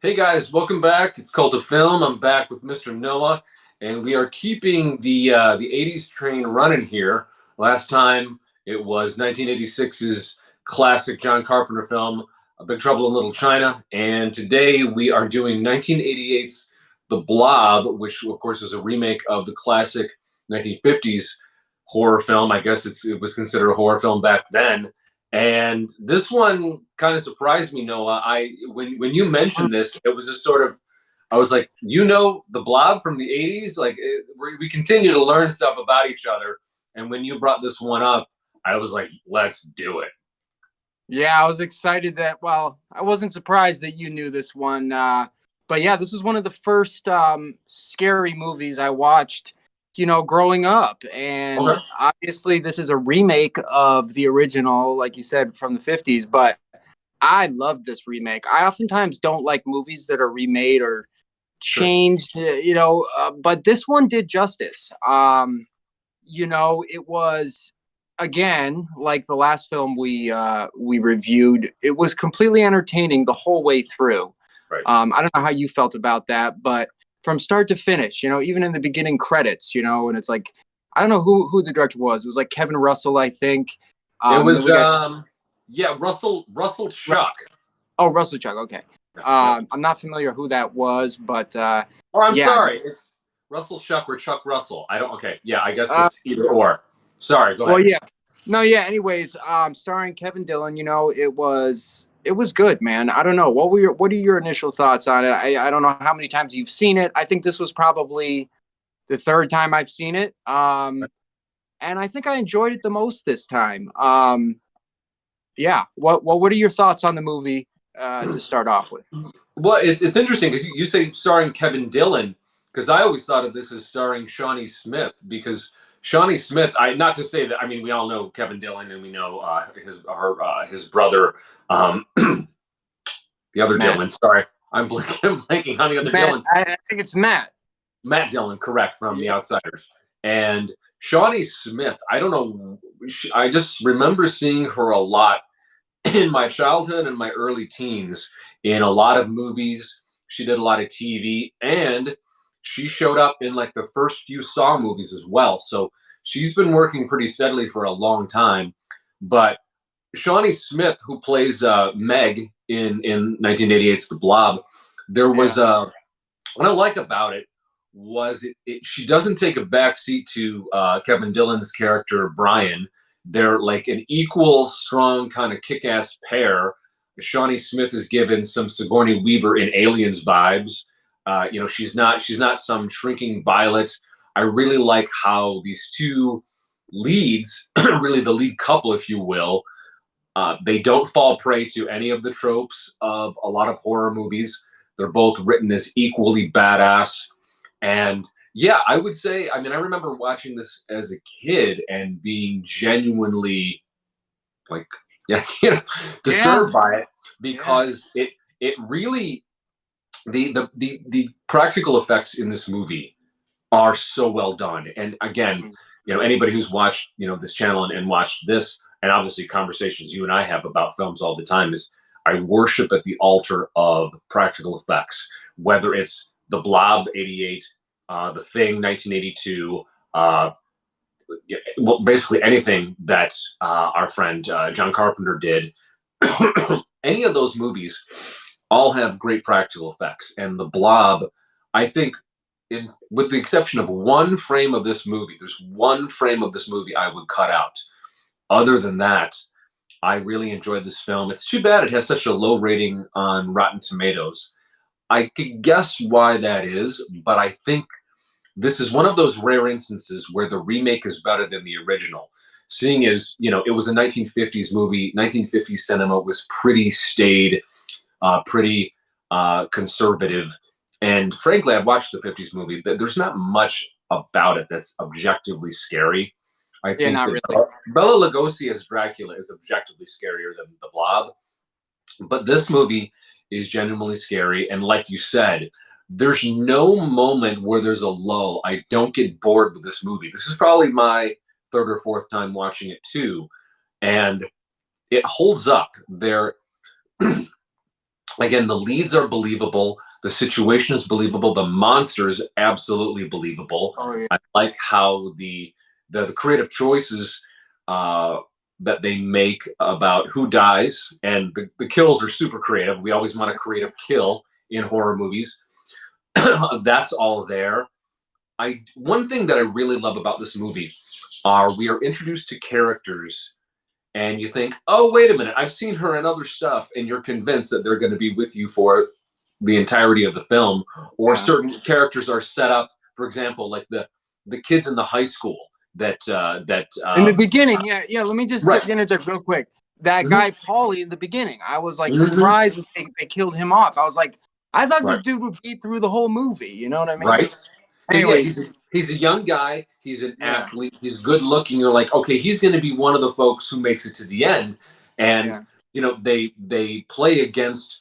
Hey guys, welcome back. It's Cult of Film. I'm back with Mr. Noah, and we are keeping the '80s train running here. Last time it was 1986's classic John Carpenter film, A Big Trouble in Little China, and today we are doing 1988's The Blob, which of course is a remake of the classic 1950s horror film. I guess it was considered a horror film back then, and this one kind of surprised me, Noah. When you mentioned this, it was just sort of, I was like, the Blob from the '80s. We continue to learn stuff about each other, and when you brought this one up, I was like, let's do it. Yeah, I was excited I wasn't surprised that you knew this one. But yeah, this was one of the first scary movies I watched, growing up. And Okay. obviously, this is a remake of the original, like you said, from the 50s. But I love this remake. I oftentimes don't like movies that are remade or Sure. changed, but this one did justice. It was again like the last film we reviewed. It was completely entertaining the whole way through. Right. I don't know how you felt about that, but from start to finish, even in the beginning credits, and it's like I don't know who the director was. It was like Kevin Russell, I think. It Then was we got yeah, Russell Chuck. oh, Russell Chuck. Okay, Yeah, yep. I'm not familiar who that was, but Or I'm yeah. sorry, it's Russell Chuck or Chuck Russell. I don't. Okay, yeah, I guess Uh, it's either or. Sorry, go well, ahead. yeah. No, yeah. Anyways, starring Kevin Dillon, it was good, man. I don't know. What are your initial thoughts on it? I don't know how many times you've seen it. I think this was probably the third time I've seen it. And I think I enjoyed it the most this time. Yeah. What are your thoughts on the movie to start off with? Well, it's interesting because you say starring Kevin Dillon, because I always thought of this as starring Shawnee Smith, because Shawnee Smith. I not to say that, I mean, we all know Kevin Dillon, and we know his brother, um, the other Matt. Dillon. Sorry, I'm blanking on the other Matt. Dillon. I think it's Matt. Matt Dillon, correct, from The Yeah. Outsiders. And Shawnee Smith. I don't know. I just remember seeing her a lot in my childhood and my early teens in a lot of movies. She did a lot of TV, and she showed up in like the first few Saw movies as well. So she's been working pretty steadily for a long time. But Shawnee Smith, who plays Meg in 1988's The Blob, there Yeah. was what I like about it was she doesn't take a backseat to Kevin Dillon's character Brian. They're like an equal, strong kind of kick-ass pair. Shawnee Smith is given some Sigourney Weaver in Aliens vibes. She's not some shrinking violet. I really like how these two leads, really the lead couple, if you will, they don't fall prey to any of the tropes of a lot of horror movies. They're both written as equally badass. And yeah, I would say, I mean, I remember watching this as a kid and being genuinely like, yeah, Yeah. disturbed by it, Yeah. because it really, the practical effects in this movie are so well done. And again, anybody who's watched, this channel and watched this, and obviously conversations you and I have about films all the time, is I worship at the altar of practical effects, whether it's The Blob '88, The Thing 1982, well, basically anything that our friend John Carpenter did. Any of those movies all have great practical effects, and The Blob, I think, with the exception of one frame of this movie, there's one frame of this movie I would cut out. Other than that, I really enjoyed this film. It's too bad it has such a low rating on Rotten Tomatoes. I could guess why that is, but I think this is one of those rare instances where the remake is better than the original. Seeing as, it was a 1950s movie, 1950s cinema was pretty staid, pretty conservative. And frankly, I've watched the '50s movie. There's not much about it that's objectively scary. I Yeah. think Not that really. Bela Lugosi as Dracula is objectively scarier than the Blob, but this movie is genuinely scary. And like you said, there's no moment where there's a lull. I don't get bored with this movie. This is probably my third or fourth time watching it too, and it holds up. Again, the leads are believable. The situation is believable. The monster is absolutely believable. Oh yeah. I like how the creative choices uh, that they make about who dies, and the kills are super creative. We always want a creative kill in horror movies. That's all there. I One thing that I really love about this movie are we are introduced to characters and you think, oh, wait a minute, I've seen her in other stuff, and you're convinced that they're going to be with you for the entirety of the film, or Yeah. certain characters are set up. For example, like the kids in the high school that In the beginning, yeah, yeah. Let me just right. interject real quick. That Hmm. guy Paulie in the beginning, I was like Hmm. surprised that they killed him off. I was like, I thought Right. this dude would be through the whole movie. You know what I mean? Right. Because yeah, Anyways, he's a young guy. He's an yeah, athlete. He's good looking. You're like, okay, he's going to be one of the folks who makes it to the end, and yeah, they play against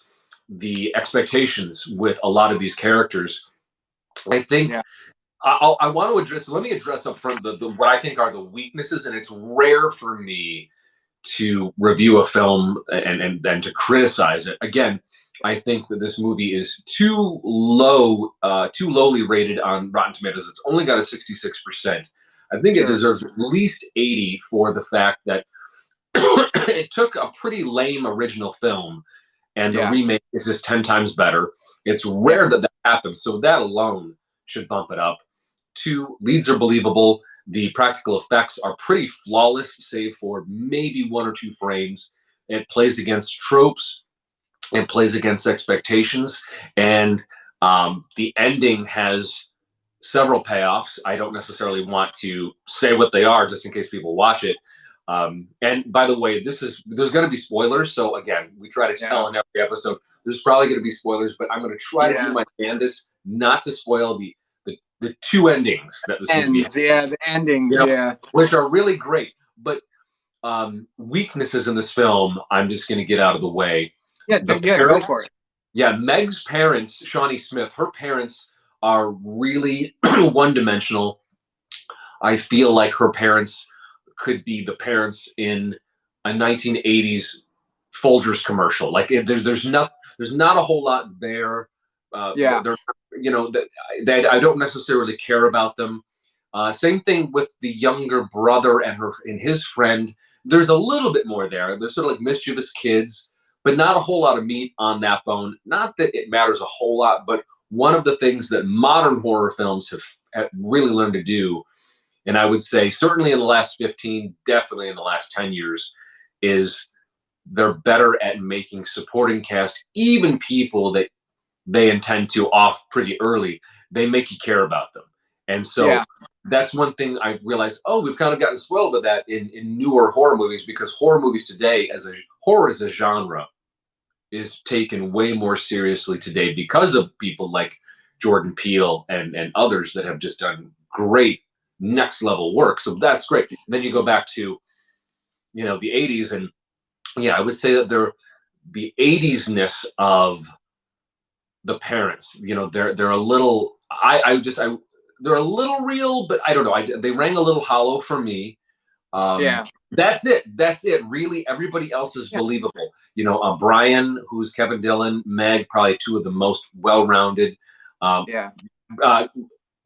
the expectations with a lot of these characters. I think yeah, I want to address. Let me address up front the what I think are the weaknesses, and it's rare for me to review a film and then to criticize it. Again, I think that this movie is too lowly rated on Rotten Tomatoes. It's only got a 66%. I think it sure, deserves at least 80 for the fact that it took a pretty lame original film and the yeah, remake is just 10 times better. It's yeah, rare that that happens, so that alone should bump it up. Two, leads are believable. The practical effects are pretty flawless, save for maybe one or two frames. It plays against tropes, it plays against expectations, and the ending has several payoffs. I don't necessarily want to say what they are just in case people watch it. And by the way, there's going to be spoilers. So again, we try to yeah, tell in every episode there's probably going to be spoilers, but I'm going to try to do yeah. my damnedest not to spoil the two endings that this movie has, Ends, yeah, the you endings, know, yeah, which are really great. But weaknesses in this film, I'm just going to get out of the way. yeah, The yeah. Go for parents, it. yeah, Meg's parents, Shawnee Smith, her parents are really one dimensional. I feel like her parents could be the parents in a 1980s Folgers commercial. Like there's not a whole lot there. Yeah, They're that I don't necessarily care about them. Same thing with the younger brother and his friend. There's a little bit more there. They're sort of like mischievous kids, but not a whole lot of meat on that bone. Not that it matters a whole lot, but one of the things that modern horror films have really learned to do, and I would say certainly in the last 15, definitely in the last 10 years, is they're better at making supporting cast, even people that they intend to off pretty early, they make you care about them. And so yeah, that's one thing I realized, oh, we've kind of gotten spoiled with that in newer horror movies, because horror movies today, horror as a genre, is taken way more seriously today because of people like Jordan Peele and others that have just done great next level work. So that's great. And then you go back to the 80s, and yeah, I would say that they're the 80s ness of the parents. They're a little I they're a little real, but I don't know. They rang a little hollow for me. Um, yeah, that's it. That's it. Really, everybody else is yeah, believable. Brian, who's Kevin Dillon, Meg, probably two of the most well-rounded. Um, yeah, uh,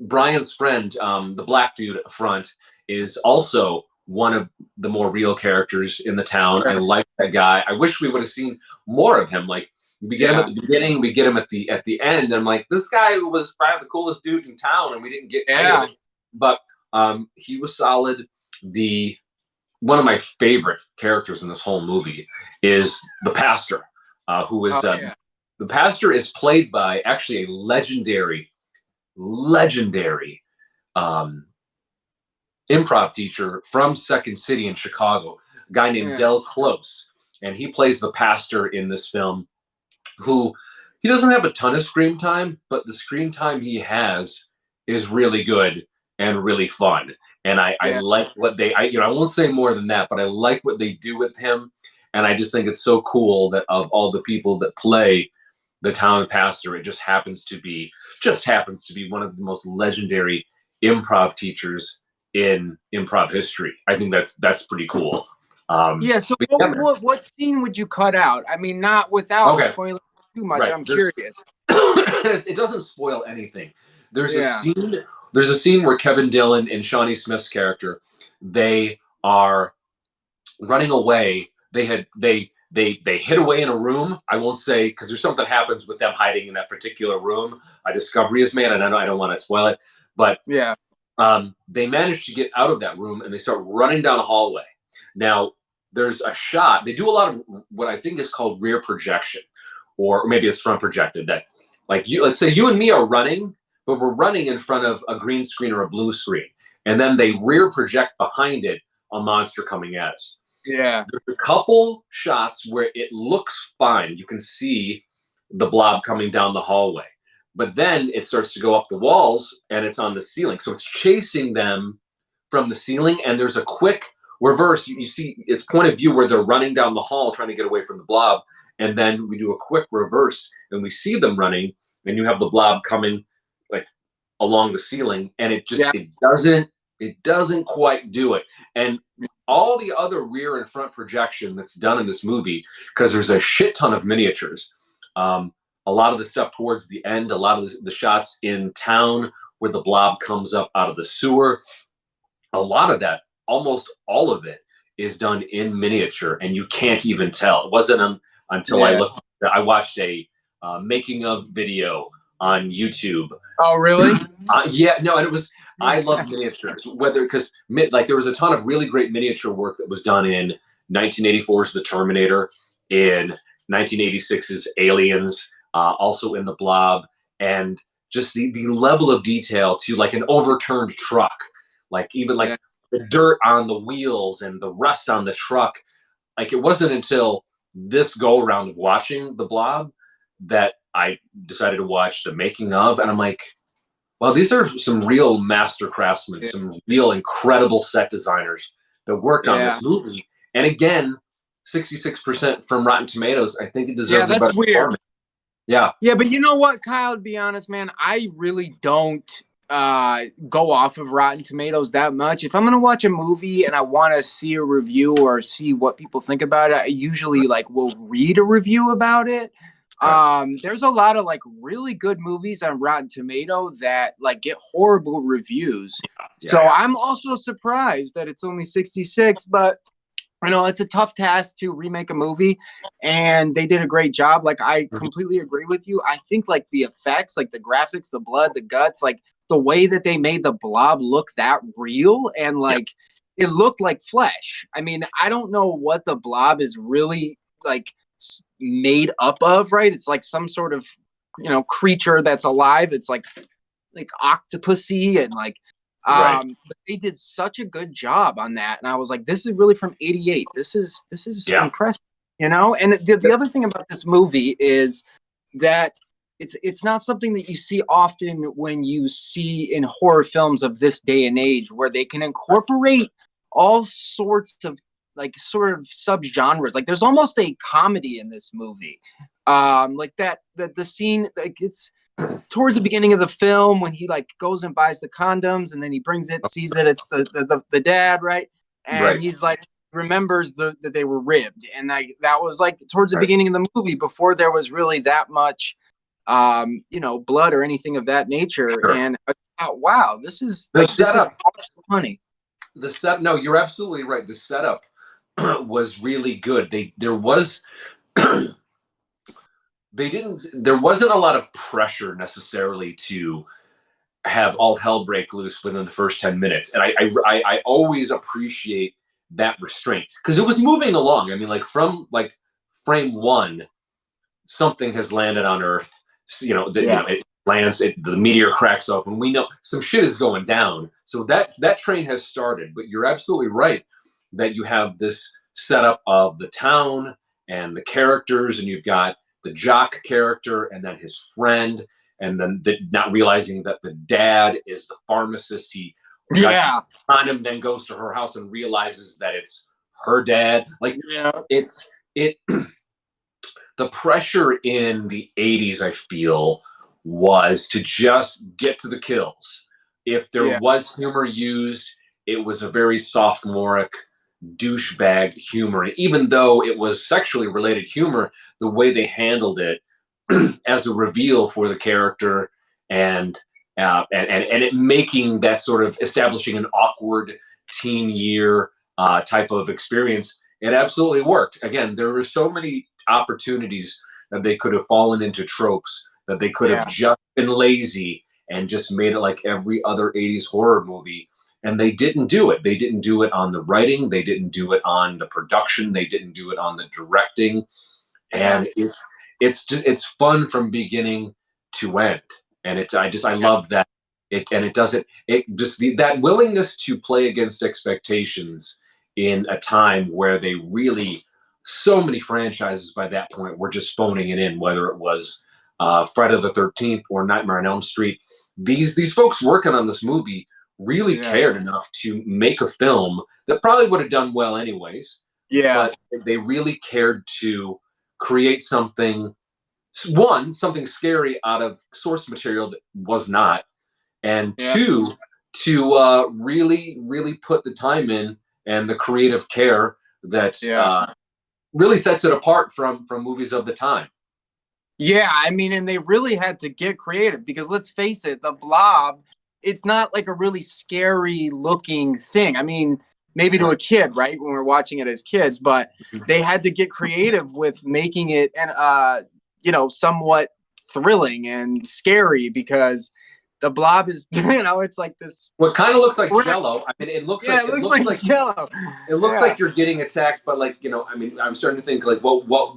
Brian's friend, the black dude at the front, is also one of the more real characters in the town. I sure, like that guy. I wish we would have seen more of him. Like we get him at yeah, the beginning, we get him at the end. And I'm like, this guy was probably the coolest dude in town, and we didn't get any of yeah, it. But he was solid. The One of my favorite characters in this whole movie is the pastor, who oh is yeah, the pastor is played by actually a legendary um, improv teacher from Second City in Chicago, a guy named yeah, Del Close, and he plays the pastor in this film. Who He doesn't have a ton of screen time, but the screen time he has is really good and really fun. And I yeah, like what I won't say more than that, but I like what they do with him. And I just think it's so cool that of all the people that play the town pastor, it just happens to be one of the most legendary improv teachers in improv history. I think that's pretty cool. yeah. So But yeah, what man. what what scene would you cut out? I mean, not without Okay. spoiling. too much. Right. I'm curious. It doesn't spoil anything. There's a Yeah. scene. There's a scene where Kevin Dillon and Shawnee Smith's character, they are running away. They hid away in a room. I won't say because there's something happens with them hiding in that particular room. A discovery is made, and I don't want to spoil it, but Yeah. they manage to get out of that room and they start running down a hallway. Now there's a shot. They do a lot of what I think is called rear projection, or maybe it's front projected. That like you, let's say you and me are running, but we're running in front of a green screen or a blue screen, and then they rear project behind it a monster coming at us. Yeah. There's a couple shots where it looks fine. You can see the blob coming down the hallway. But then it starts to go up the walls and it's on the ceiling. So it's chasing them from the ceiling. And there's a quick reverse. You see its point of view where they're running down the hall trying to get away from the blob. And then we do a quick reverse and we see them running. And you have the blob coming like along the ceiling. And it just, Yeah. it doesn't quite do it. And all the other rear and front projection that's done in this movie, because there's a shit ton of miniatures. A lot of the stuff towards the end, a lot of the shots in town where the blob comes up out of the sewer, a lot of that, almost all of it, is done in miniature, and you can't even tell. It wasn't until I watched a making of video on YouTube. Oh, really? Yeah, no, and it was. I love miniatures, whether because like there was a ton of really great miniature work that was done in 1984's The Terminator, in 1986's Aliens, also in The Blob, and just the level of detail to like an overturned truck, like even like the dirt on the wheels and the rust on the truck. Like it wasn't until this go around of watching The Blob that I decided to watch the making of, and I'm like, well, these are some real master craftsmen, some real incredible set designers that worked on this movie. And again, 66% from Rotten Tomatoes. I think it deserves a better performance. Yeah. Yeah, but you know what, Kyle, to be honest, man, I really don't go off of Rotten Tomatoes that much. If I'm going to watch a movie and I want to see a review or see what people think about it, I usually like will read a review about it. There's a lot of like really good movies on Rotten Tomato that like get horrible reviews. I'm also surprised that it's only 66, but I know it's a tough task to remake a movie and they did a great job. Like I completely agree with you. I think like the effects, like the graphics, the blood, the guts, like the way that they made the blob look that real and like it looked like flesh. I mean, I don't know what the blob is really like made up of, right? It's like some sort of, creature that's alive. It's like octopusy and like, but they did such a good job on that. And I was like, this is really from 88. This is impressive, And the other thing about this movie is that it's not something that you see often when you see in horror films of this day and age, where they can incorporate all sorts of like sort of subgenres. Like there's almost a comedy in this movie. Like that the scene, like it's towards the beginning of the film when he like goes and buys the condoms and then he brings it, sees it, it's the dad, right? And he's like remembers that they were ribbed, and that was like towards the beginning of the movie before there was really that much blood or anything of that nature. And I thought, wow, this is funny. No, you're absolutely right. The setup was really good. There wasn't a lot of pressure necessarily to have all hell break loose within the first 10 minutes. And I always appreciate that restraint because it was moving along. I mean, like from like frame one, something has landed on Earth. It lands, the meteor cracks open. We know some shit is going down. So that train has started. But you're absolutely right that you have this setup of the town and the characters, and you've got the jock character and then his friend, and then not realizing that the dad is the pharmacist. He on him, then goes to her house and realizes that it's her dad. Like the pressure in the 80s, I feel, was to just get to the kills. If there was humor used, it was a very sophomoric douchebag humor. Even though it was sexually related humor, the way they handled it as a reveal for the character, and and it making that sort of establishing an awkward teen year type of experience. It absolutely worked. Again, there were so many opportunities that they could have fallen into tropes, that they could have Yeah. just been lazy and just made it like every other 80s horror movie, and they didn't do it. They didn't do it on the writing, they didn't do it on the production, they didn't do it on the directing. Yeah. And it's fun from beginning to end. And it's I Yeah. love that. It doesn't, it just that willingness to play against expectations in a time where they really, so many franchises by that point were just phoning it in, whether it was Friday the 13th or Nightmare on Elm Street. These folks working on this movie really Yeah. cared enough to make a film that probably would have done well anyways, Yeah. but they really cared to create something, one, something scary out of source material that was not, and Yeah. two, to really put the time in and the creative care that Yeah. really sets it apart from movies of the time. Yeah, I mean, and they really had to get creative because let's face it, the Blob, it's not like a really scary looking thing. I mean, maybe to a kid, right? When we're watching it as kids, but they had to get creative with making it and somewhat thrilling and scary because the Blob is, it's like this. What kind of looks like Jello. I mean, it looks Yeah, like it looks like Jello. it looks Yeah. like you're getting attacked, but like, I mean, I'm starting to think like, what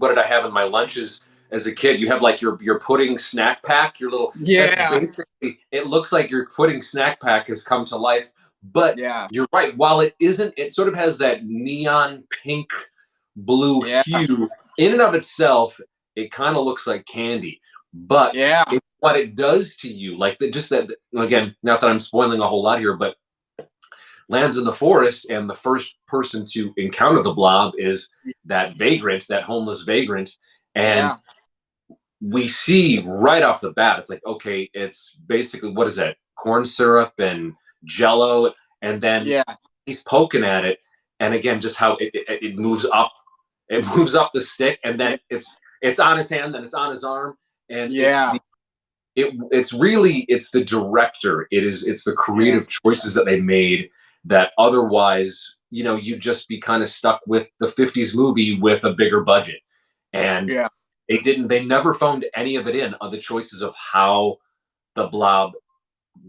did I have in my lunches as a kid? You have like your pudding snack pack, your little. That's Yeah. basically. It looks like your pudding snack pack has come to life, but Yeah. you're right. While it isn't, it sort of has that neon pink blue Yeah. hue in and of itself. It kind of looks like candy, but Yeah. what it does to you, like just that, again, not that I'm spoiling a whole lot here, but lands in the forest, and the first person to encounter the Blob is that vagrant, that homeless vagrant. And Yeah. we see right off the bat, it's like, okay, it's basically, what is that? Corn syrup and Jello. And then Yeah. he's poking at it. And again, just how it moves up, it moves up the stick, and then it's on his hand, then it's on his arm. And Yeah. it's really, it's the director, it's the Yeah. creative choices that they made, that otherwise, you'd just be kind of stuck with the 50s movie with a bigger budget. And Yeah. they never phoned any of it in on the choices of how the Blob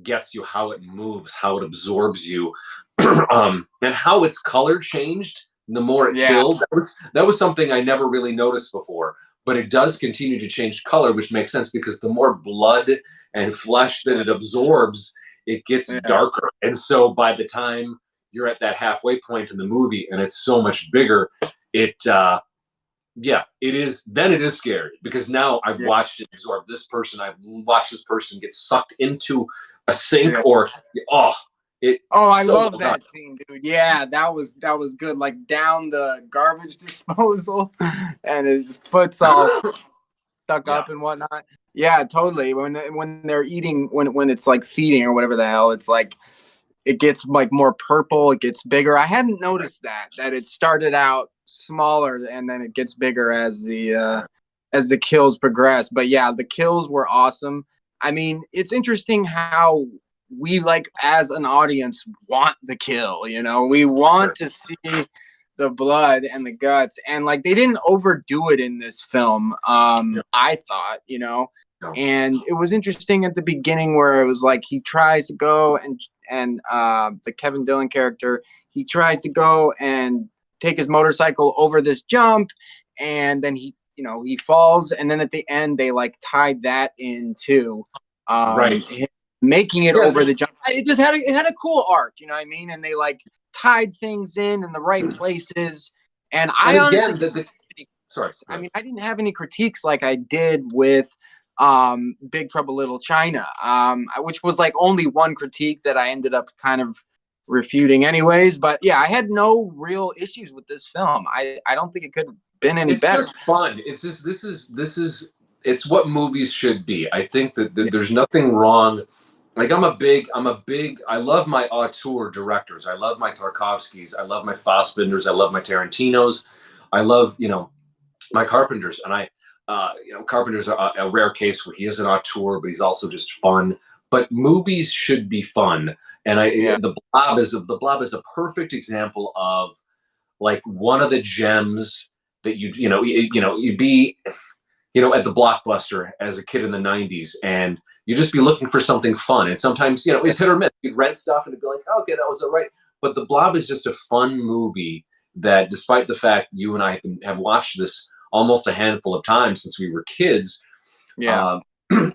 gets you, how it moves, how it absorbs you, and how its color changed the more it Yeah. killed. That was something I never really noticed before. But it does continue to change color, which makes sense because the more blood and flesh that it absorbs, it gets Yeah. darker. And so by the time you're at that halfway point in the movie and it's so much bigger, it yeah, it is. Then it is scary because now I've Yeah. watched it absorb this person. I've watched this person get sucked into a sink, Yeah. or oh, it. Oh, I So love well done. that scene, dude. Yeah, that was good. Like down the garbage disposal, and his foot's all stuck Yeah, up and whatnot. Yeah, totally. When they're eating, when it's like feeding or whatever the hell, it's like it gets like more purple. It gets bigger. I hadn't noticed that it started out smaller and then it gets bigger as the kills progress. But yeah, the kills were awesome. I mean, it's interesting how we like as an audience want the kill. We want to see the blood and the guts, and like they didn't overdo it in this film. yeah, I thought, no, and it was interesting at the beginning where it was like he tries to go and the Kevin Dillon character, he tries to go and take his motorcycle over this jump, and then he falls, and then at the end they like tied that into right. him making it Yeah, over the jump. It just had a cool arc, you know what I mean? And they like tied things in the right places. And I and honestly, again, sorry. Go I ahead. mean, I didn't have any critiques like I did with Big Trouble Little China, which was like only one critique that I ended up kind of refuting anyways. But yeah, I had no real issues with this film. I don't think it could have been any It's better. just fun. It's just this is it's what movies should be. I think that there's nothing wrong. Like I love my auteur directors. I love my Tarkovskis. I love my Fassbinders. I love my Tarantinos. I love, my Carpenters. And Carpenter's a rare case where he is an auteur, but he's also just fun. But movies should be fun, and Yeah. the Blob is a perfect example of like one of the gems that you'd be at the Blockbuster as a kid in the 90s, and you'd just be looking for something fun. And sometimes, it's hit or miss. You'd rent stuff and it'd be like, oh, okay, that was all right. But The Blob is just a fun movie that, despite the fact you and I have watched this almost a handful of times since we were kids, Yeah.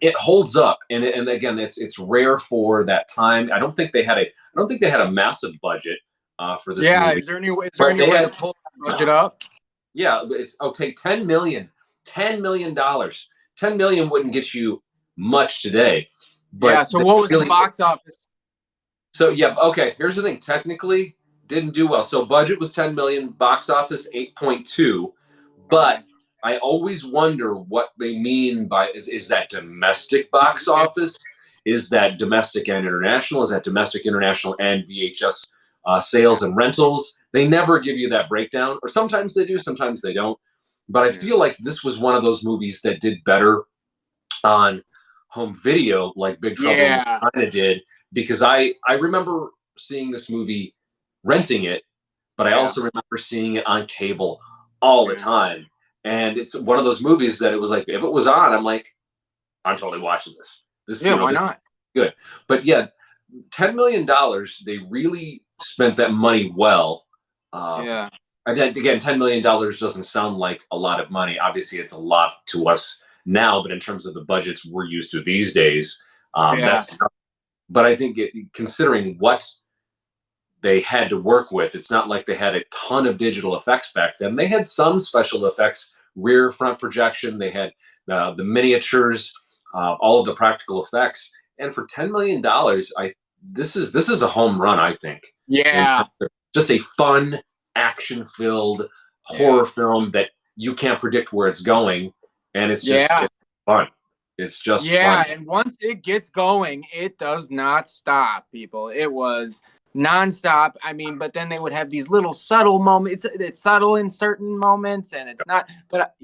it holds up. And again, it's rare for that time. I don't think they had a massive budget for this Yeah. movie. Is there any way But to pull that budget up? yeah, take 10 million, $10 million. 10 million wouldn't get you much today. But Yeah. So what was the box office? So yeah, okay, here's the thing. Technically didn't do well. So budget was 10 million, box office 8.2. But I always wonder what they mean by is that domestic box office? Is that domestic and international? Is that domestic, international, and VHS sales and rentals? They never give you that breakdown, or sometimes they do, sometimes they don't. But I feel like this was one of those movies that did better on home video, like Big Trouble in Little China did, because I remember seeing this movie, renting it, but I also remember seeing it on cable all the time. And it's one of those movies that it was like, if it was on, I'm like, I'm totally watching this. Why not? Good. But yeah, $10 million, they really spent that money well. Again, $10 million doesn't sound like a lot of money. Obviously, it's a lot to us now, but in terms of the budgets we're used to these days, that's not. But I think considering what they had to work with, it's not like they had a ton of digital effects back then. They had some special effects, rear front projection. They had the miniatures, all of the practical effects. And for $10 million, this is a home run, I think. Yeah. Just a fun, action-filled horror film that you can't predict where it's going, and it's just it's fun. It's just fun. And once it gets going, it does not stop, people. It was nonstop. I mean, but then they would have these little subtle moments. It's subtle in certain moments, and it's not. But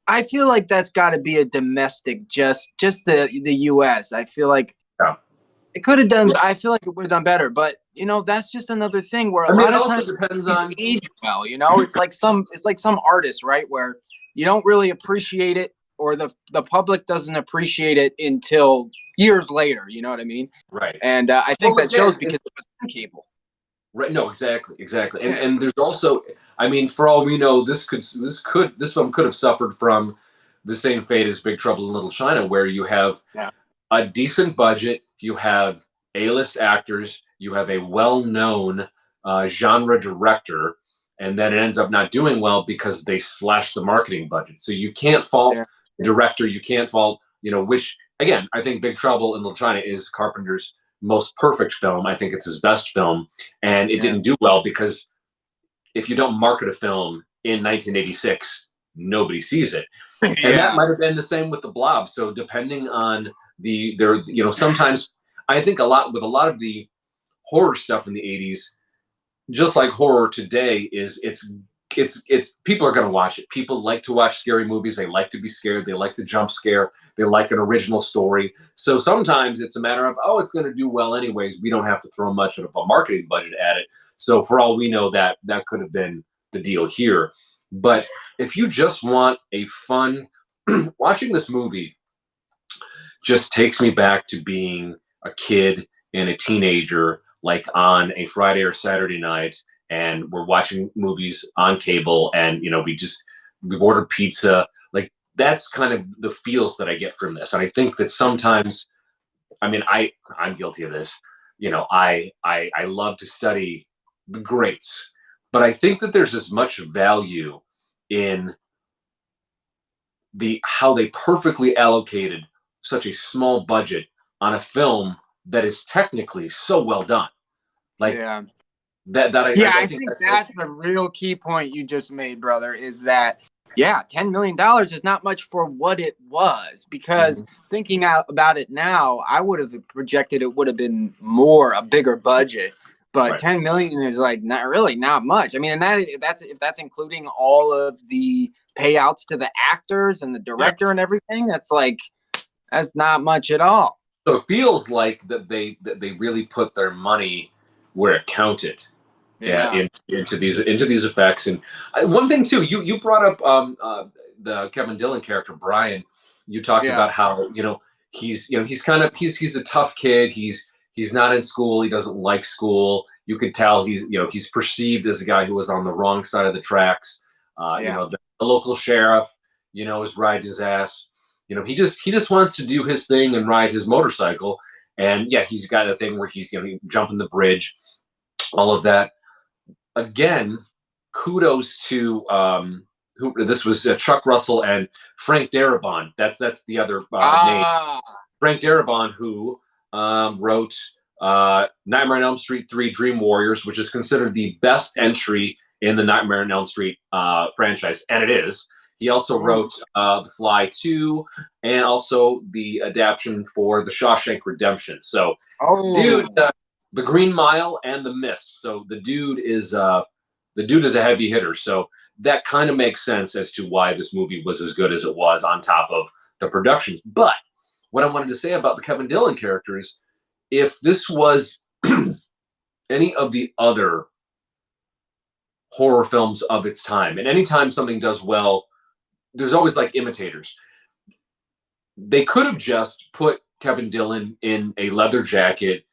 I feel like that's got to be a domestic, just the U.S. I feel like it could have done. I feel like it would have done better, but that's just another thing where a lot of times depends on age well. It's like some artists, right, where you don't really appreciate it, or the public doesn't appreciate it until years later. You know what I mean? Right. And I think that shows because it was on cable. Right. No, exactly. And there's also, I mean, for all we know, this film could have suffered from the same fate as Big Trouble in Little China, where you have a decent budget, you have A-list actors, you have a well-known genre director, and then it ends up not doing well because they slashed the marketing budget. So you can't fault the director, you can't fault, which, again, I think Big Trouble in Little China is Carpenter's most perfect film. I think it's his best film, and it didn't do well because if you don't market a film in 1986, nobody sees it. And that might have been the same with The Blob. So depending on sometimes I think a lot of the horror stuff in the 80s, just like horror today, is it's people are going to watch it. People like to watch scary movies. They like to be scared. They like the jump scare. They like an original story. So sometimes it's a matter of, it's going to do well anyways. We don't have to throw much of a marketing budget at it. So for all we know, that could have been the deal here. But if you just want a fun, watching this movie just takes me back to being a kid and a teenager, like on a Friday or Saturday night, and we're watching movies on cable, and we've ordered pizza. Like, that's kind of the feels that I get from this. And I think that sometimes, I mean, I'm guilty of this. I love to study the greats, but I think that there's as much value in how they perfectly allocated such a small budget on a film that is technically so well done. Like, I think that's the real key point you just made, brother, is that $10 million is not much for what it was, because thinking about it now, I would have projected it would have been a bigger budget, but 10 million is like not much. I mean, and that's if that's including all of the payouts to the actors and the director and everything. That's not much at all. So it feels like that they really put their money where it counted. Yeah, Yeah. into these effects. And one thing too, you brought up the Kevin Dillon character Brian. You talked Yeah. about how he's kind of he's a tough kid. He's not in school. He doesn't like school. You could tell he's perceived as a guy who was on the wrong side of the tracks. Yeah. The local sheriff is riding his ass. He just wants to do his thing and ride his motorcycle. And yeah, he's got a thing where he's jumping the bridge, all of that. Again, kudos to who this was Chuck Russell and Frank Darabont. That's the other name. Frank Darabont, who wrote Nightmare on Elm Street 3: Dream Warriors, which is considered the best entry in the Nightmare on Elm Street franchise, and it is. He also wrote The Fly 2 and also the adaptation for The Shawshank Redemption. So, dude, The Green Mile and The Mist. So the dude is a heavy hitter. So that kind of makes sense as to why this movie was as good as it was on top of the productions. But what I wanted to say about the Kevin Dillon character is, if this was any of the other horror films of its time, and anytime something does well, there's always like imitators. They could have just put Kevin Dillon in a leather jacket,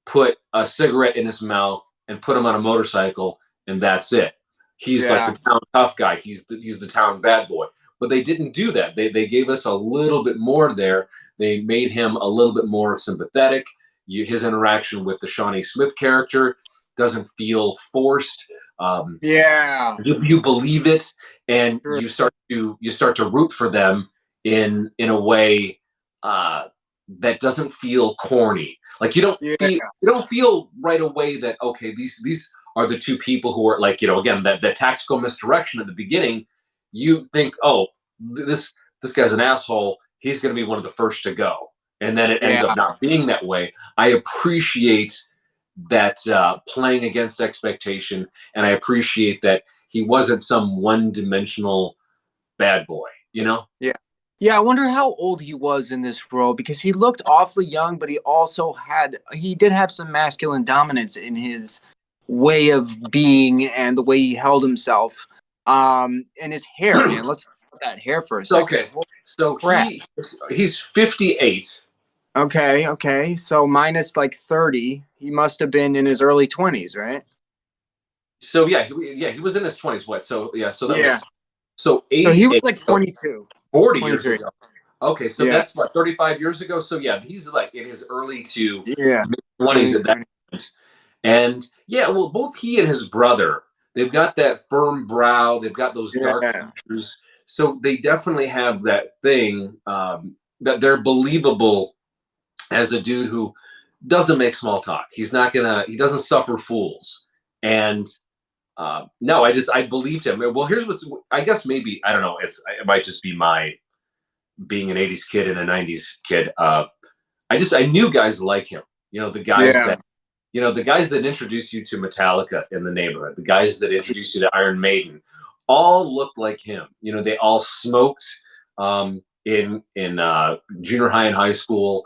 put a cigarette in his mouth, and put him on a motorcycle, and that's it. He's like the town tough guy. He's the town bad boy. But they didn't do that. They gave us a little bit more there. They made him a little bit more sympathetic. His interaction with the Shawnee Smith character doesn't feel forced. You believe it, and you start to root for them in a way that doesn't feel corny. Like you don't feel right away that, okay, these are the two people who are like, again, that tactical misdirection at the beginning. You think, oh, this guy's an asshole. He's going to be one of the first to go, and then it ends up not being that way. I appreciate that playing against expectation, and I appreciate that he wasn't some one-dimensional bad boy. Yeah, I wonder how old he was in this role, because he looked awfully young, but he did have some masculine dominance in his way of being and the way he held himself. And his hair, man. Let's talk about that hair for a second. Okay, so he's 58. Okay. So minus like 30, he must have been in his early 20s, right? So he was in his 20s. What? So yeah, so that was so he was like 22. 40 years ago. Okay, so that's what, 35 years ago. So yeah, he's like in his early to mid-20s at that point. And yeah, well, both he and his brother, they've got that firm brow. They've got those dark features. So they definitely have that thing that they're believable as a dude who doesn't make small talk. He doesn't suffer fools. And no, I believed him. Well, here's I guess maybe, I don't know. It might just be my being an 80s kid and a 90s kid. I knew guys like him. The guys the guys that introduced you to Metallica in the neighborhood, the guys that introduced you to Iron Maiden, all looked like him. They all smoked in junior high and high school.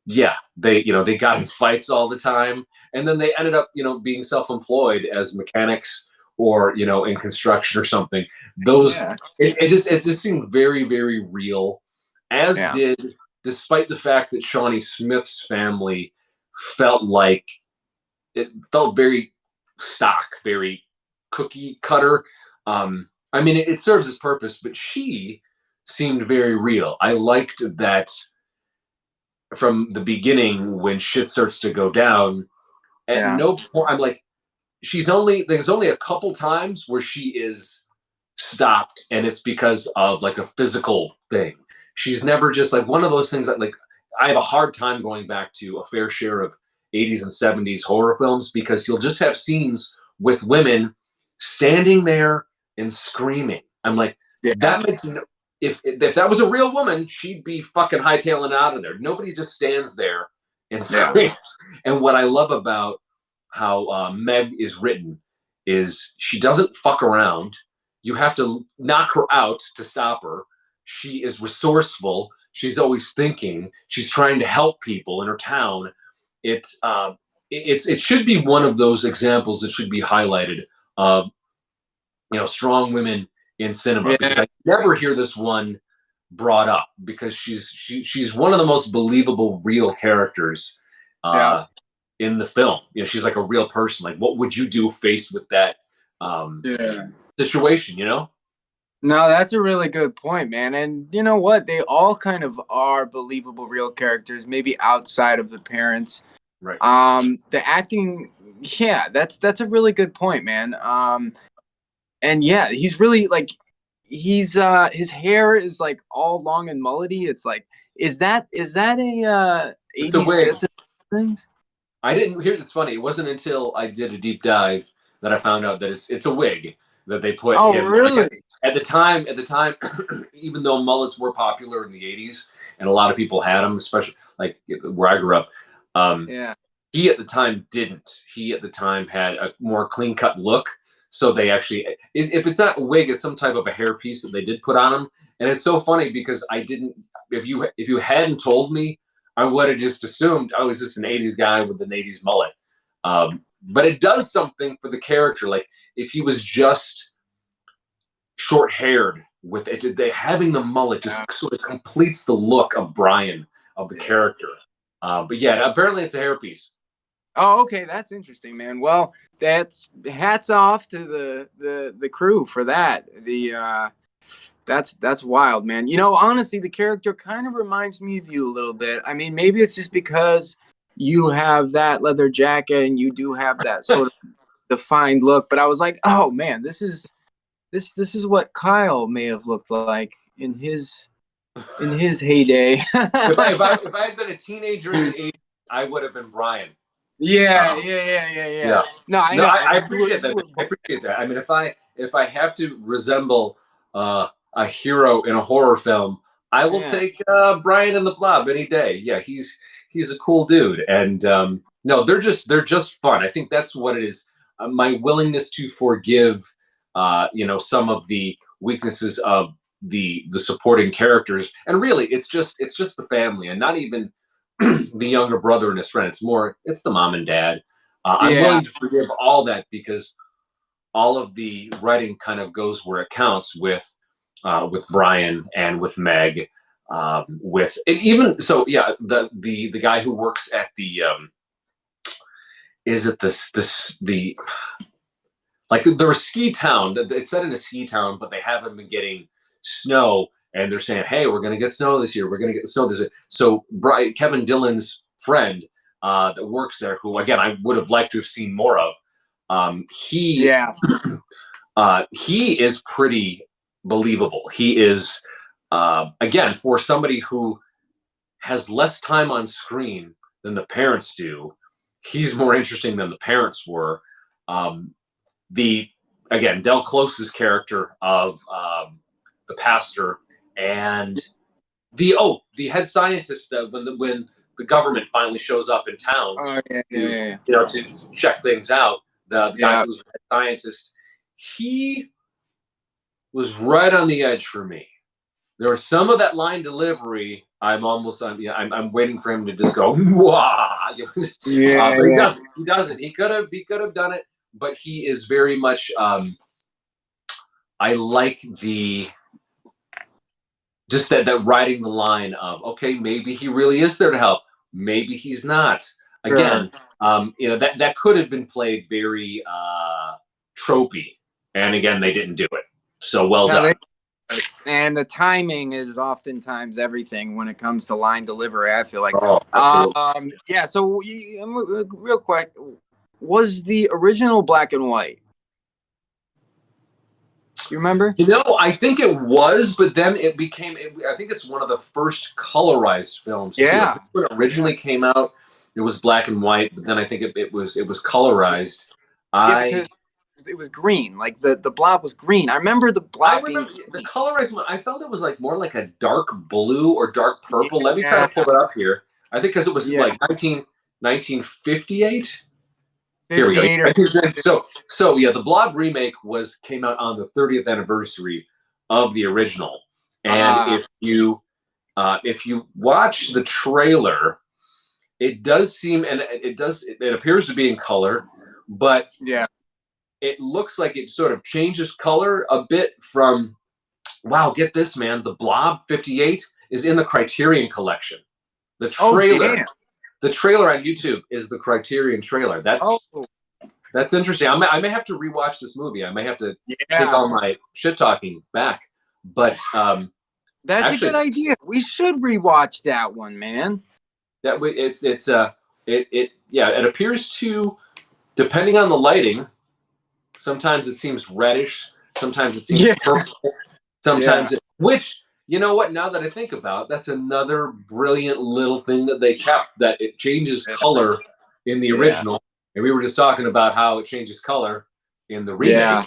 Yeah, they got in fights all the time, and then they ended up being self-employed as mechanics or in construction or something. It just seemed very, very real, as did, despite the fact that Shawnee Smith's family felt very stock, very cookie cutter. I mean, it serves its purpose, but she seemed very real. I liked that from the beginning when shit starts to go down. At no point, I'm like, there's only a couple times where she is stopped, and it's because of like a physical thing. She's never just like one of those things that, like, I have a hard time going back to a fair share of 80s and 70s horror films, because you'll just have scenes with women standing there and screaming. I'm like, that makes no, if that was a real woman, she'd be fucking hightailing out of there. Nobody just stands there and screams. And what I love about how Meg is written is she doesn't fuck around. you have to knock her out to stop her. She is resourceful. She's always thinking. She's trying to help people in her town. It should be one of those examples that should be highlighted of strong women in cinema, because Yeah, I never hear this one brought up, because she's one of the most believable real characters yeah, in the film. She's like a real person. Like, what would you do faced with that um, yeah. situation? No, that's a really good point, man. And you know what? They all kind of are believable real characters, maybe outside of the parents. Right. The acting, yeah, that's a really good point, man. And yeah, he's really like he's his hair is like all long and mullety. It's like is that a It's a 80s wig. that's a things? I didn't hear. It's funny. It wasn't until I did a deep dive that I found out that it's a wig that they put Oh, him. Like, really? at the time, even though mullets were popular in the '80s and a lot of people had them, especially like where I grew up, um, Yeah. he at the time didn't. He at the time had a more clean cut look. So they actually, if it's not a wig, it's some type of a hair piece that they did put on him. And it's so funny because I didn't. If you hadn't told me, I would have just assumed, oh, he's just an '80s guy with an '80s mullet. But it does something for the character. Like, if he was just short haired with it, having the mullet just sort of completes the look of Brian, of the character. But yeah, apparently it's a hairpiece. Oh, okay, that's interesting, man. Well, that's hats off to the crew for that. That's wild, man. Honestly, the character kind of reminds me of you a little bit. I mean, maybe it's just because you have that leather jacket and you do have that sort of defined look, but I was like, "Oh man, this is what Kyle may have looked like in his heyday." If I had been a teenager in the '80s, I would have been Brian. Yeah, yeah. No, I No, know. I You were, appreciate you that. were I appreciate that. I mean, if I have to resemble a hero in a horror film, I will yeah. take Brian and the Blob any day. Yeah, he's a cool dude, and no, they're just fun. I think that's what it is. My willingness to forgive, some of the weaknesses of the supporting characters, and really, it's just the family, and not even the younger brother and his friend. It's the mom and dad. I'm Yeah. willing to forgive all that, because all of the writing kind of goes where it counts with Brian and with Meg, with and even so, yeah, the guy who works at the is it this the like they're a ski town. It's set in a ski town, but they haven't been getting snow, and they're saying, "Hey, we're going to get snow this year. We're going to get snow this year." So Kevin Dillon's friend that works there, who again I would have liked to have seen more of, he Yeah. he is pretty believable. He is again, for somebody who has less time on screen than the parents do. He's more interesting than the parents were. Um, the Again, Del Close's character of the pastor, and the head scientist, when the government finally shows up in town Oh, yeah, to yeah, to check things out, the guy yeah. who's the head scientist, he was right on the edge for me. There was some of that line delivery. I'm waiting for him to just go wah. Yeah, But he yeah. doesn't. He doesn't. He could have done it, but he is very much. I like the just that riding the line of, okay, maybe he really is there to help, maybe he's not. Sure. Again, that could have been played very tropey, and again they didn't do it. So well No, done. and the timing is oftentimes everything when it comes to line delivery, I feel like. Oh, absolutely. Yeah. So, real quick, was the original black and white? Do you remember? I think it was, but then it became. I think it's one of the first colorized films too. I Yeah. think when it originally came out, it was black and white, but then I think it was colorized. Yeah, because I it was green. Like the blob was green. I remember the I blob being remember the green. colorized one. I felt it was like more like a dark blue or dark purple. Let me try Yeah. to pull it up here. I think because it was Yeah. like 1958. Here we go. 58 or So yeah, the Blob remake came out on the 30th anniversary of the original, and if you watch the trailer, it does seem, and it appears to be in color, but yeah. it looks like it sort of changes color a bit from. Wow, get this, man! The Blob 58 is in the Criterion collection. The Oh trailer, damn. the trailer on YouTube is the Criterion trailer. Oh That's interesting. I may have to rewatch this movie. I may have to take yeah. all my shit talking back. But That's a actually, good idea. We should rewatch that one, man. it appears to, depending on the lighting, sometimes it seems reddish, sometimes it seems Yeah. purple, Yeah. which, you know what, now that I think about, that's another brilliant little thing that they kept, that it changes color in the Yeah. original. And we were just talking about how it changes color in the remake. Yeah.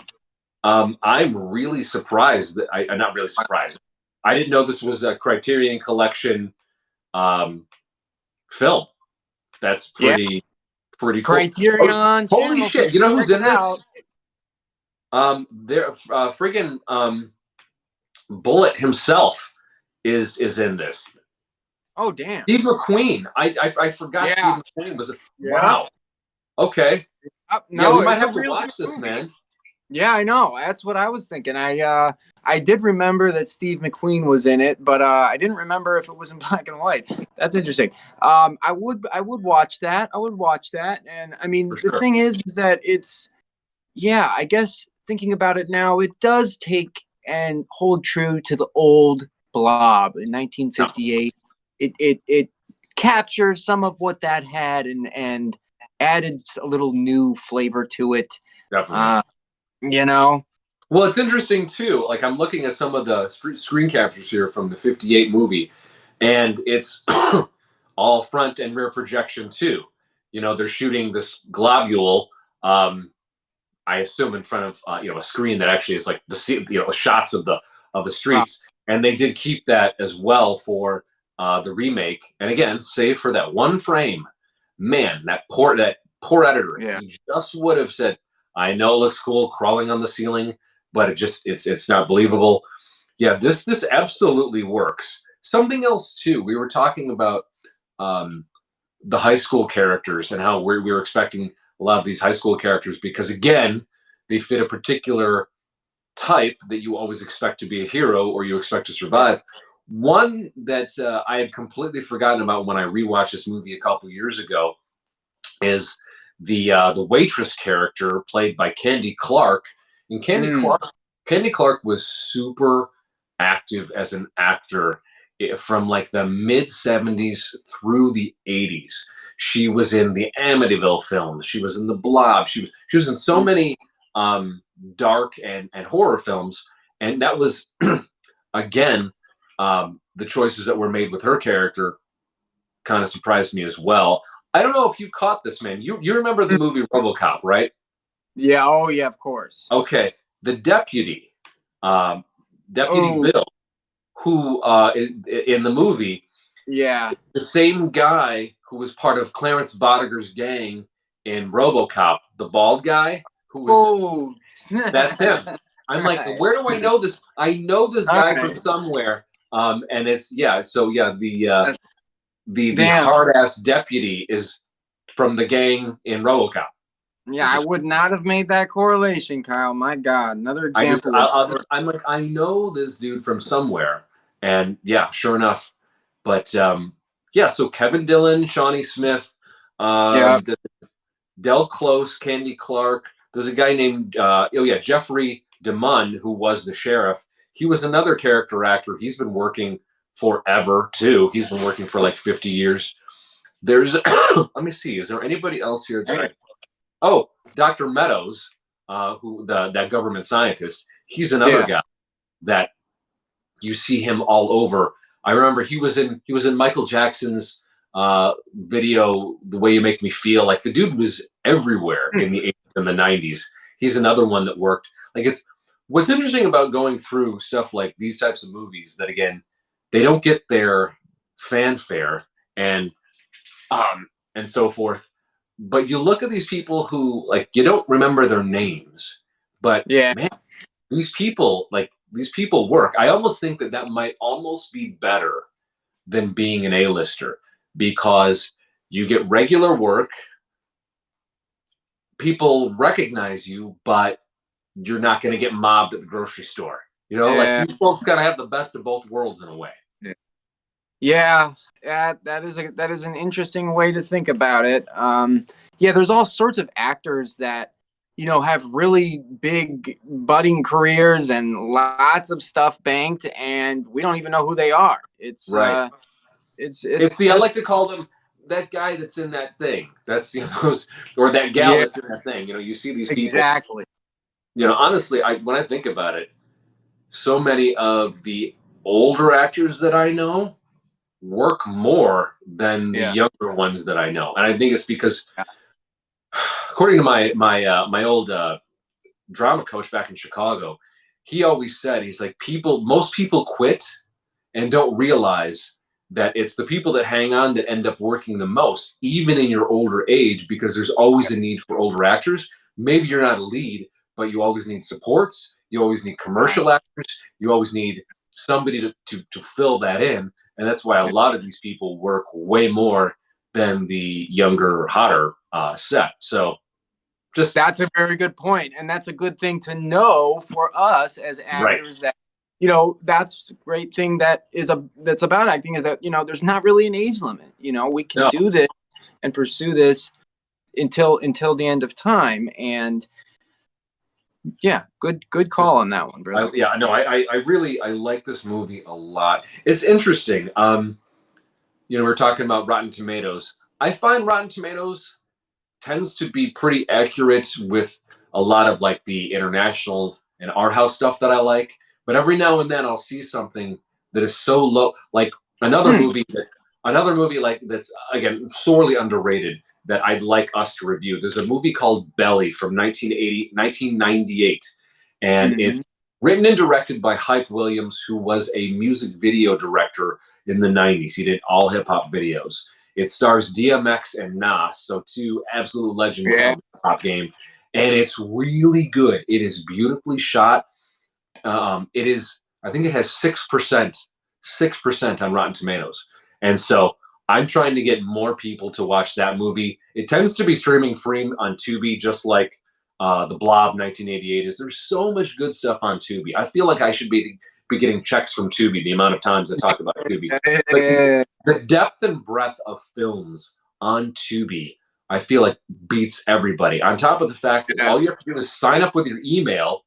I'm really surprised that I'm not really surprised. I didn't know this was a Criterion Collection film. That's Yeah. pretty cool. Criterion Holy channel. shit! You know who's Check in it out. this? There, friggin' Bullet himself is in this. Oh damn. Steve McQueen. I forgot Yeah. Steve McQueen was. Yeah. Wow. Okay. No, Yeah, we might it's a have to real watch good this, movie. man. Yeah, I know. That's what I was thinking. I did remember that Steve McQueen was in it, but I didn't remember if it was in black and white. That's interesting. I would watch that. I would watch that. And I mean, For the sure. thing is that it's, yeah, I guess thinking about it now, it does take and hold true to the old Blob in 1958. It captures some of what that had and added a little new flavor to it. Definitely. You know. Well, it's interesting too. Like, I'm looking at some of the screen captures here from the '58 movie, and it's all front and rear projection too. You know, they're shooting this globule. I assume in front of a screen that actually is like shots of the streets, and they did keep that as well for the remake. And again, save for that one frame, man, that poor editor. Yeah. He just would have said, "I know it looks cool crawling on the ceiling, but it's not believable." Yeah, this absolutely works. Something else too. We were talking about um, the high school characters and how we were expecting a lot of these high school characters, because again, they fit a particular type that you always expect to be a hero or you expect to survive. One that I had completely forgotten about when I rewatched this movie a couple years ago is the waitress character played by Candy Clark. And Candy Clark was super active as an actor from like the mid '70s through the '80s. She was in the Amityville films. She was in the Blob. She was in so many dark and horror films, and that was again the choices that were made with her character kind of surprised me as well. I don't know if you caught this, man. You remember the movie RoboCop, right? Yeah. Oh, yeah. Of course. Okay, the deputy, um, Deputy Oh, Bill, who is in the movie, yeah. the same guy who was part of Clarence Bodiger's gang in RoboCop, the bald guy who was. Oh, That's him. I'm like, right. where do I know this? I know this All guy from right. somewhere. And it's yeah. So yeah, That's the damn. hard ass deputy is from the gang in RoboCop. Yeah, I would not have made that correlation, Kyle. My God, another example I'm like, I know this dude from somewhere, and yeah, sure enough. But yeah, so Kevin Dillon, Shawnee Smith, yeah. Del Close, Candy Clark. There's a guy named Jeffrey DeMunn, who was the sheriff. He was another character actor. He's been working forever too. He's been working for like 50 years. There's let me see. Is there anybody else here that Oh, Dr. Meadows, who that government scientist. He's another guy that you see him all over. I remember he was in Michael Jackson's video, "The Way You Make Me Feel." Like, the dude was everywhere in the '80s and the '90s. He's another one that worked. Like, it's what's interesting about going through stuff like these types of movies, that again, they don't get their fanfare and so forth. but you look at these people who like you don't remember their names, but Yeah. man, these people work. I almost think that that might almost be better than being an A-lister because you get regular work, people recognize you, but you're not going to get mobbed at the grocery store. You know, like Yeah. these folks got to have the best of both worlds in a way. Yeah, that is an interesting way to think about it. Yeah, there's all sorts of actors that have really big budding careers and lots of stuff banked, and we don't even know who they are. Right. It's It's the I that's like to call them that guy that's in that thing. That's or that gal yeah, that's in that thing. You see these people. exactly. Honestly, I when I think about it, so many of the older actors that I know work more than the Yeah, younger ones that I know, and I think it's because, according to my old drama coach back in Chicago, he always said he's like most people quit and don't realize that it's the people that hang on that end up working the most, even in your older age, because there's always a need for older actors. Maybe you're not a lead, but you always need supports. You always need right. commercial actors. You always need somebody to fill that in. And that's why a lot of these people work way more than the younger, hotter set. So just That's a very good point, and that's a good thing to know for us as right. actors. That that's a great thing that's about acting is that there's not really an age limit. We can No, do this and pursue this until the end of time. And yeah, good call on that one, brother. yeah, no, I really I like this movie a lot. It's interesting. We're talking about Rotten Tomatoes. I find Rotten Tomatoes tends to be pretty accurate with a lot of like the international and art house stuff that I like. But every now and then I'll see something that is so low, like another Hmm. movie that another movie like that's again sorely underrated that I'd like us to review. There's a movie called Belly from 1998, and it's Mhm. written and directed by Hype Williams, who was a music video director in the 90s. He did all hip hop videos. It stars DMX and Nas, so two absolute legends Yeah. of the pop game, and it's really good. It is beautifully shot. It is, I think, it has 6% on Rotten Tomatoes, and so I'm trying to get more people to watch that movie. It tends to be streaming free on Tubi, just like the Blob 1988 is. There's so much good stuff on Tubi. I feel like I should be getting checks from Tubi the amount of times I talk about Tubi. But the depth and breadth of films on Tubi, I feel like beats everybody. On top of the fact that Yeah. all you have to do is sign up with your email,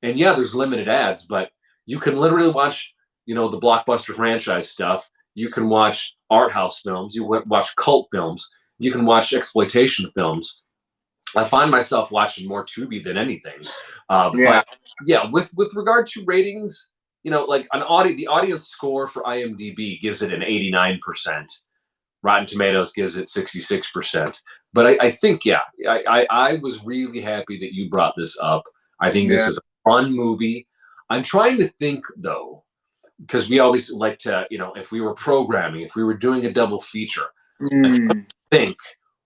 and yeah, there's limited ads, but you can literally watch, the blockbuster franchise stuff. You can watch art house films. You watch cult films. You can watch exploitation films. I find myself watching more Tubi than anything. Yeah. But yeah, with regard to ratings, like the audience score for IMDb gives it an 89%. Rotten Tomatoes gives it 66%. But I think, yeah, I was really happy that you brought this up. I think this Yeah. is a fun movie. I'm trying to think though, because we always like to, if we were programming, if we were doing a double feature, I'm trying Mm. to think,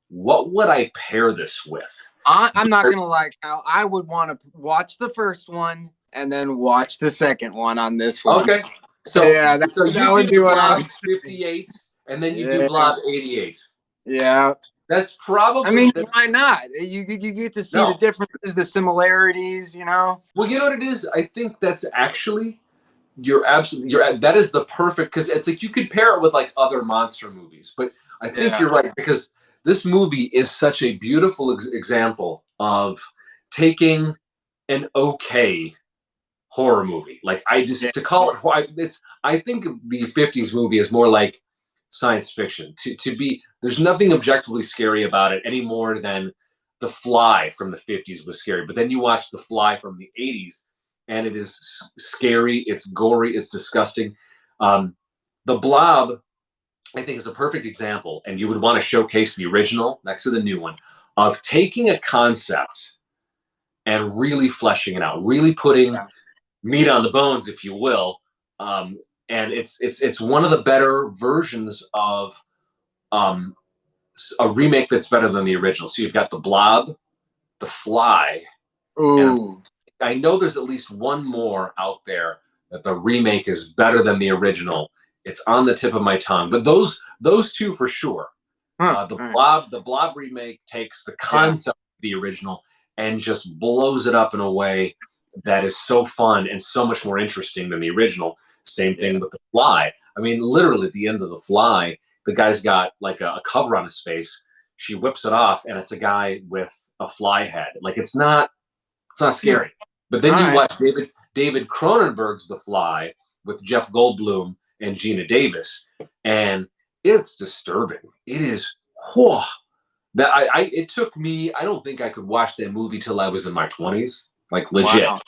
what would I pair this with? I'm not gonna lie, Kyle. I would want to watch the first one and then watch the second one on this one. Okay. So Yeah, so that you would do be what I Blob would say. 58 and then you do Yeah, Blob 88. yeah. That's I mean, probably that's why not? You get to see the no. differences, the similarities. Well, you know what it is? I think that's actually that is the perfect because it's like you could pair it with like other monster movies, but I think Yeah, you're right because this movie is such a beautiful example of taking an okay horror movie. Like I yeah, just to call it it's I think the 50s movie is more like science fiction. To be there's nothing objectively scary about it any more than The Fly from the 50s was scary. But then you watch The Fly from the 80s and it is scary, it's gory, it's disgusting. The Blob I think is a perfect example, and you would want to showcase the original next to the new one of taking a concept and really fleshing it out, really putting yeah. meat on the bones, if you will. And it's one of the better versions of um, a remake that's better than the original. So you've got the Blob, the Fly, and Ooh. I know there's at least one more out there that the remake is better than the original. It's on the tip of my tongue, but those two for sure. Huh. The Blob remake takes the Yeah. concept of the original and just blows it up in a way that is so fun and so much more interesting than the original. Same Yeah. thing with the Fly. I mean, literally at the end of the Fly, the guy's got like a cover on his face. She whips it off, and it's a guy with a fly head. Like it's not Hmm. scary. But then All you right. watch David Cronenberg's The Fly with Jeff Goldblum and Gina Davis, and it's disturbing. It is. Whew, that it took me. I don't think I could watch that movie till I was in my 20s. Like legit. Wow.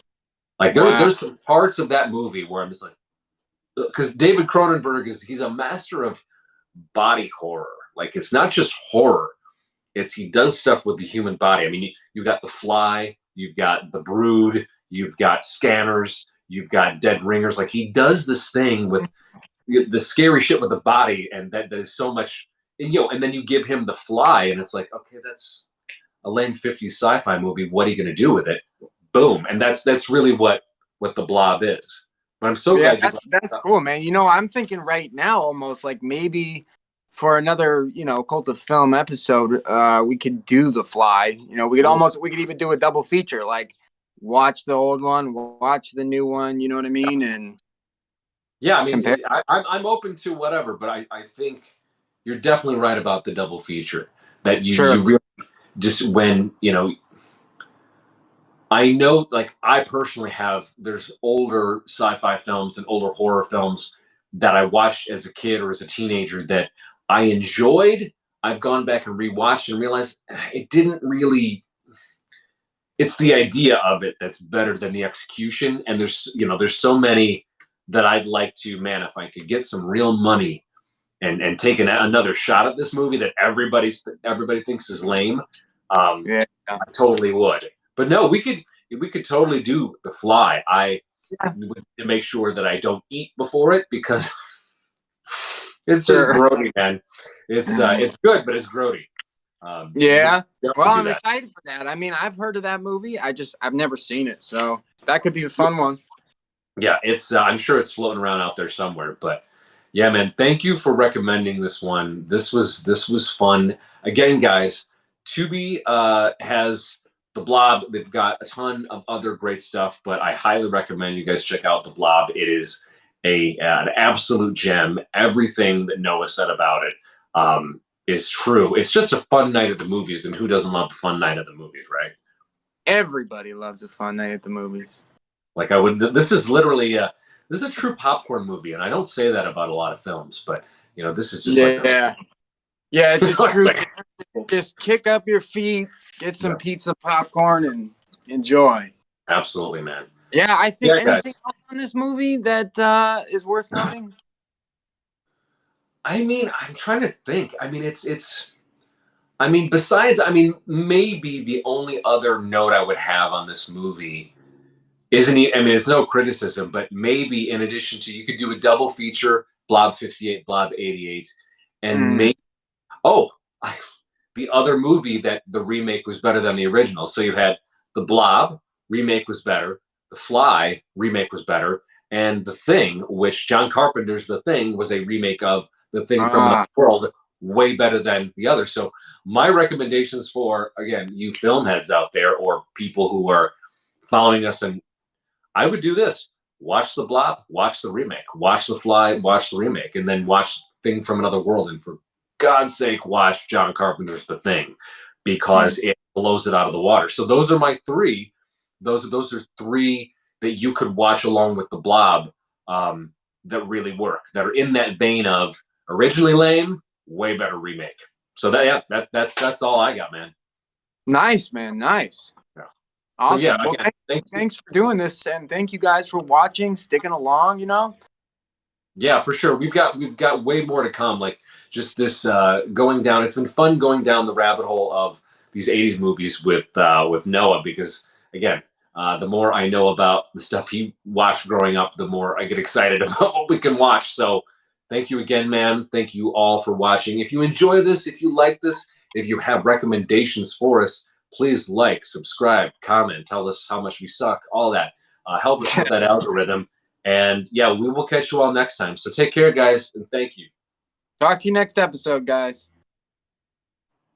Like Wow. there's some parts of that movie where I'm just like, because David Cronenberg he's a master of body horror. Like it's not just horror. It's he does stuff with the human body. I mean, you've got The Fly, you've got The Brood, you've got Scanners, you've got Dead Ringers. Like he does this thing with the scary shit with the body, and that is so much. And then you give him The Fly, and it's like, okay, that's a lame '50s sci-fi movie. What are you going to do with it? Boom, and that's really what the Blob is. But I'm so Yeah, glad you brought that's it up. cool, man. I'm thinking right now almost like maybe for another, cult of film episode, we could do The Fly. We could even do a double feature, like watch the old one, watch the new one, you know what I mean? And Yeah, I mean, compare. I'm open to whatever, but I think you're definitely right about the double feature. That Sure. you really just when I know, like I personally have. There's older sci-fi films and older horror films that I watched as a kid or as a teenager that I enjoyed. I've gone back and rewatched and realized it didn't really. It's the idea of it that's better than the execution. And there's so many that I'd like to. Man, if I could get some real money and take another shot at this movie that everybody thinks is lame, Yeah. I totally would. But no, we could totally do The Fly. I Yeah. would make sure that I don't eat before it because it's just Sure. grody, man. It's good, but it's grody. Yeah. Well, Definitely do I'm that. excited for that. I mean, I've heard of that movie. I've never seen it, so that could be a fun one. Yeah, it's. I'm sure it's floating around out there somewhere. But yeah, man, thank you for recommending this one. This was fun. Again, guys, Tubi has the Blob. They've got a ton of other great stuff, but I highly recommend you guys check out the Blob. It is an absolute gem. Everything that Noah said about it is true. It's just a fun night at the movies, and who doesn't love a fun night at the movies, right? Everybody loves a fun night at the movies. Like I would. This is literally this is a true popcorn movie, and I don't say that about a lot of films, but this is just like Yeah. Yeah, it's a it's true. like- Just kick up your feet, get some Yeah. pizza, popcorn, and enjoy. Absolutely, man. Yeah, I think Yeah, anything guys. else on this movie that is worth noting? I mean, I'm trying to think. I mean, it's. I mean, besides, I mean, maybe the only other note I would have on this movie isn't. I mean, it's no criticism, but maybe in addition to, you could do a double feature, Blob 58, Blob 88, and Mm. maybe. Oh, the other movie that the remake was better than the original. So you had The Blob, remake was better. The Fly, remake was better. And The Thing, which John Carpenter's The Thing was a remake of The Thing from Another Ah, World, way better than the other. So my recommendations for, again, you film heads out there or people who are following us, and I would do this. Watch The Blob, watch the remake. Watch The Fly, watch the remake. And then watch Thing from Another World. And for God's sake, watch John Carpenter's The Thing because it blows it out of the water. So those are my three. Those are three that you could watch along with The Blob that really work, that are in that vein of originally lame, way better remake. So that's all I got, man. nice, man. Nice. Yeah. So yeah, Awesome. Well, again, thanks. thanks for doing this, and thank you guys for watching, sticking along. Yeah, for sure. We've got way more to come. Like just this going down. It's been fun going down the rabbit hole of these '80s movies with Noah because again, the more I know about the stuff he watched growing up, the more I get excited about what we can watch. So Thank you again, man. Thank you all for watching. If you enjoy this, if you like this, if you have recommendations for us, please like, subscribe, comment, tell us how much we suck, all that. Help us with that algorithm. And yeah, we will catch you all next time. So take care, guys, and thank you. Talk to you next episode, guys.